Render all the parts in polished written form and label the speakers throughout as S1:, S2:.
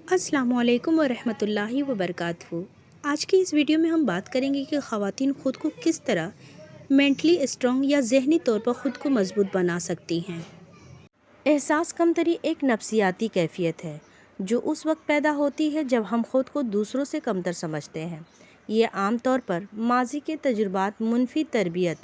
S1: अस्सलाम वालेकुम वरहमतुल्लाहि वबरकातुहू। आज की इस वीडियो में हम बात करेंगे कि ख़वातीन ख़ुद को किस तरह मेंटली स्ट्रॉन्ग या ज़हनी तौर पर ख़ुद को मजबूत बना सकती हैं। एहसास कमतरी एक नफ्सियाती कैफियत है जो उस वक्त पैदा होती है जब हम ख़ुद को दूसरों से कमतर समझते हैं। ये आम तौर पर माजी के तजुर्बात, मुनफी तरबियत,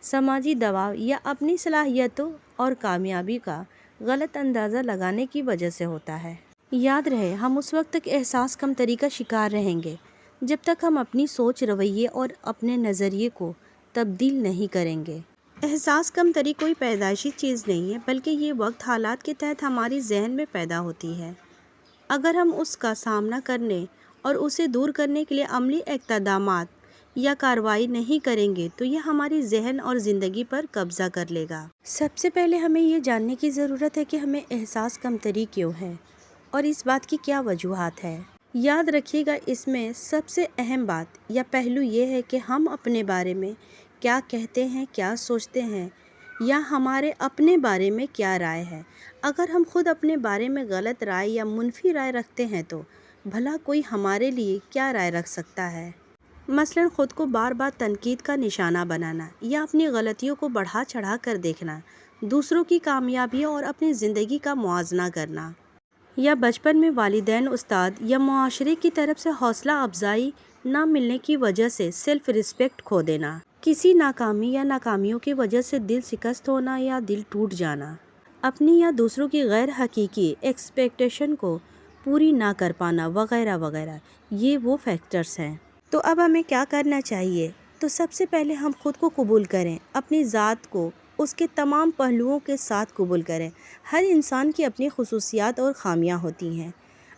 S1: समाजी दबाव या अपनी सलाहियतों और कामयाबी का गलत अंदाज़ा लगाने की वजह से होता है। याद रहे, हम उस वक्त तक एहसास कमतरी का शिकार रहेंगे जब तक हम अपनी सोच, रवैये और अपने नज़रिए को तब्दील नहीं करेंगे। एहसास कमतरी कोई पैदाइशी चीज़ नहीं है, बल्कि ये वक्त हालात के तहत हमारी जहन में पैदा होती है। अगर हम उसका सामना करने और उसे दूर करने के लिए अमली इक़दामात या कार्रवाई नहीं करेंगे तो यह हमारी जहन और ज़िंदगी पर कब्ज़ा कर लेगा। सबसे पहले हमें ये जानने की ज़रूरत है कि हमें एहसास कमतरी क्यों है और इस बात की क्या वजूहात है। याद रखिएगा, इसमें सबसे अहम बात या पहलू ये है कि हम अपने बारे में क्या कहते हैं, क्या सोचते हैं या हमारे अपने बारे में क्या राय है। अगर हम खुद अपने बारे में गलत राय या मुनफी राय रखते हैं तो भला कोई हमारे लिए क्या राय रख सकता है। मसलन ख़ुद को बार बार तनकीद का निशाना बनाना या अपनी गलतियों को बढ़ा चढ़ा कर देखना, दूसरों की कामयाबियों और अपनी ज़िंदगी का मुआवजा करना, या बचपन में वालिदैन, उस्ताद या मुआशरे की तरफ से हौसला अफजाई ना मिलने की वजह से सेल्फ रिस्पेक्ट खो देना, किसी नाकामी या नाकामियों की वजह से दिल शिकस्त होना या दिल टूट जाना, अपनी या दूसरों की गैर हकीकी एक्सपेक्टेशन को पूरी ना कर पाना वगैरह वगैरह, ये वो फैक्टर्स हैं। तो अब हमें क्या करना चाहिए? तो सबसे पहले हम खुद को कबूल करें, अपनी ज़ात को उसके तमाम पहलुओं के साथ कबूल करें। हर इंसान की अपनी खुसूसियात और ख़ामियाँ होती हैं।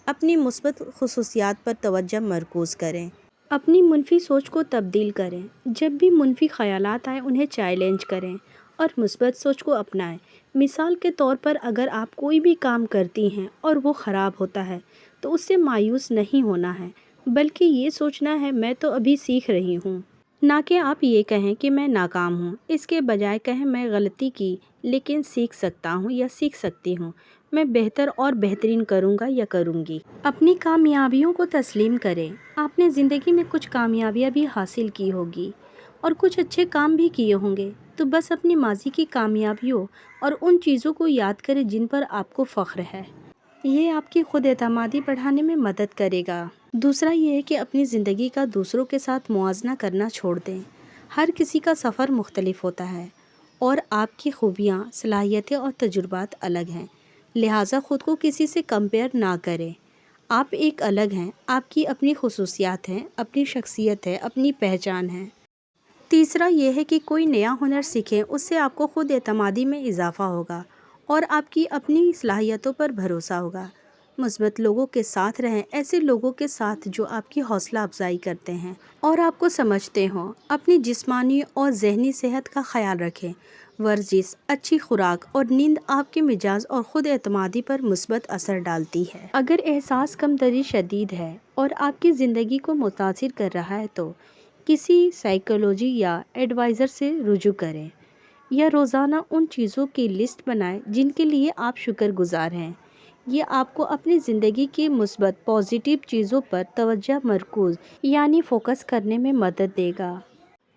S1: अपनी मुस्बत खुसूसियात पर तवज्जो मरकूज़ करें, अपनी मुनफी सोच को तब्दील करें। जब भी मुनफी ख़यालात आएँ उन्हें चैलेंज करें और मुस्बत सोच को अपनाएं। मिसाल के तौर पर, अगर आप कोई भी काम करती हैं और वो ख़राब होता है तो उससे मायूस नहीं होना है, बल्कि ये सोचना है मैं तो अभी सीख रही हूँ, ना कि आप ये कहें कि मैं नाकाम हूँ। इसके बजाय कहें मैं गलती की लेकिन सीख सकता हूँ या सीख सकती हूँ, मैं बेहतर और बेहतरीन करूँगा या करूँगी। अपनी कामयाबियों को तस्लीम करें। आपने ज़िंदगी में कुछ कामयाबियाँ भी हासिल की होगी और कुछ अच्छे काम भी किए होंगे, तो बस अपनी माजी की कामयाबियों और उन चीज़ों को याद करें जिन पर आपको फ़ख्र है। ये आपकी खुद एतमादी बढ़ाने में मदद करेगा। दूसरा ये है कि अपनी ज़िंदगी का दूसरों के साथ मुआवजा करना छोड़ दें। हर किसी का सफ़र मुख्तलिफ होता है और आपकी खूबियाँ, सलाहियतें और तजुर्बात अलग हैं, लिहाजा ख़ुद को किसी से कंपेयर ना करें। आप एक अलग हैं, आपकी अपनी खुसूसियात हैं, अपनी शख्सियत है, अपनी पहचान है। तीसरा ये है कि कोई नया हुनर सीखें, उससे आपको खुद एतमादी में इजाफ़ा होगा और आपकी अपनी सलाहियतों पर भरोसा होगा। मुस्बत लोगों के साथ रहें, ऐसे लोगों के साथ जो आपकी हौसला अफजाई करते हैं और आपको समझते हों। अपनी जिस्मानी और जहनी सेहत का ख्याल रखें। वर्जिश, अच्छी खुराक और नींद आपके मिजाज और ख़ुद एतमादी पर मुस्बत असर डालती है। अगर एहसास कमतरी शदीद है और आपकी ज़िंदगी को मुतासिर कर रहा है तो किसी साइकोलॉजी या एडवाइज़र से रुजू करें या रोज़ाना उन चीज़ों की लिस्ट बनाएं जिनके लिए आप शुक्रगुजार हैं। ये आपको अपनी ज़िंदगी की मुस्बत पॉजिटिव चीज़ों पर तवज्जो मरकूज़ यानी फ़ोकस करने में मदद देगा।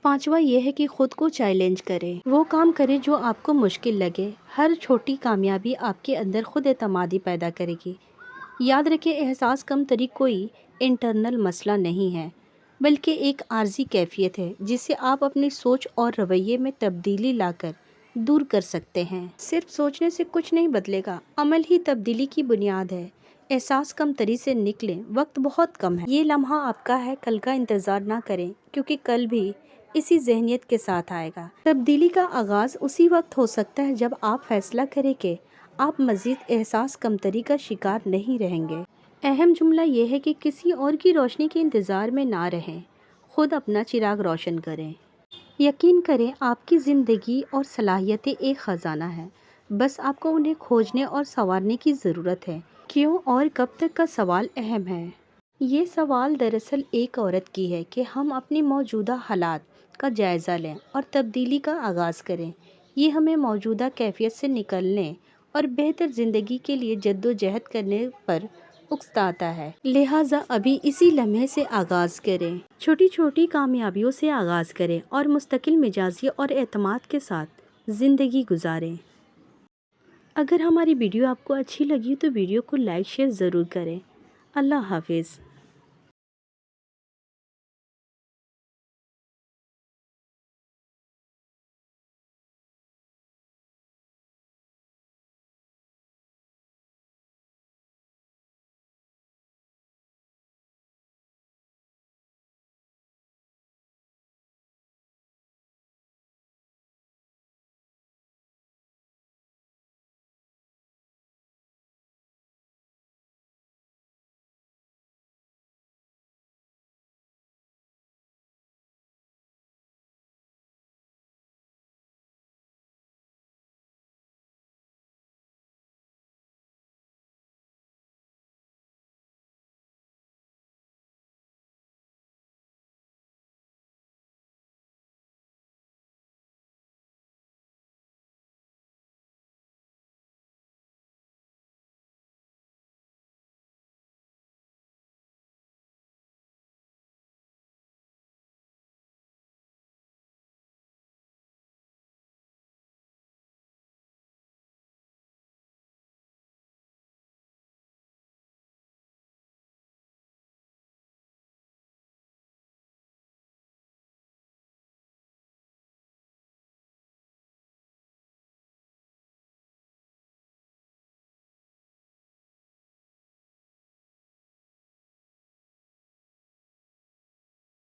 S1: पांचवा ये है कि ख़ुद को चैलेंज करें। वो काम करें जो आपको मुश्किल लगे। हर छोटी कामयाबी आपके अंदर खुद एतमादी पैदा करेगी। याद रखें, एहसास कमतरी कोई इंटरनल मसला नहीं है, बल्कि एक आर्जी कैफियत है जिसे आप अपनी सोच और रवैये में तब्दीली लाकर दूर कर सकते हैं। सिर्फ सोचने से कुछ नहीं बदलेगा, अमल ही तब्दीली की बुनियाद है। एहसास कमतरी से निकलें, वक्त बहुत कम है। ये लम्हा आपका है, कल का इंतज़ार ना करें क्योंकि कल भी इसी जहनियत के साथ आएगा। तब्दीली का आगाज़ उसी वक्त हो सकता है जब आप फैसला करें कि आप मज़ीद एहसास कमतरी का शिकार नहीं रहेंगे। अहम जुमला ये है कि किसी और की रोशनी के इंतज़ार में ना रहें, खुद अपना चिराग रोशन करें। यकीन करें, आपकी ज़िंदगी और सलाहियतें एक ख़जाना है, बस आपको उन्हें खोजने और संवारने की ज़रूरत है। क्यों और कब तक का सवाल अहम है। ये सवाल दरअसल एक औरत की है कि हम अपनी मौजूदा हालात का जायज़ा लें और तब्दीली का आगाज़ करें। ये हमें मौजूदा कैफियत से निकलने और बेहतर ज़िंदगी के लिए जद्दोजहद करने पर اکساتا ہے، لہٰذا ابھی اسی لمحے سے آغاز کریں، چھوٹی چھوٹی کامیابیوں سے آغاز کریں اور مستقل مزاجی اور اعتماد کے ساتھ زندگی گزاریں۔ اگر ہماری ویڈیو آپ کو اچھی لگی تو ویڈیو کو لائک شیئر ضرور کریں۔ اللہ حافظ۔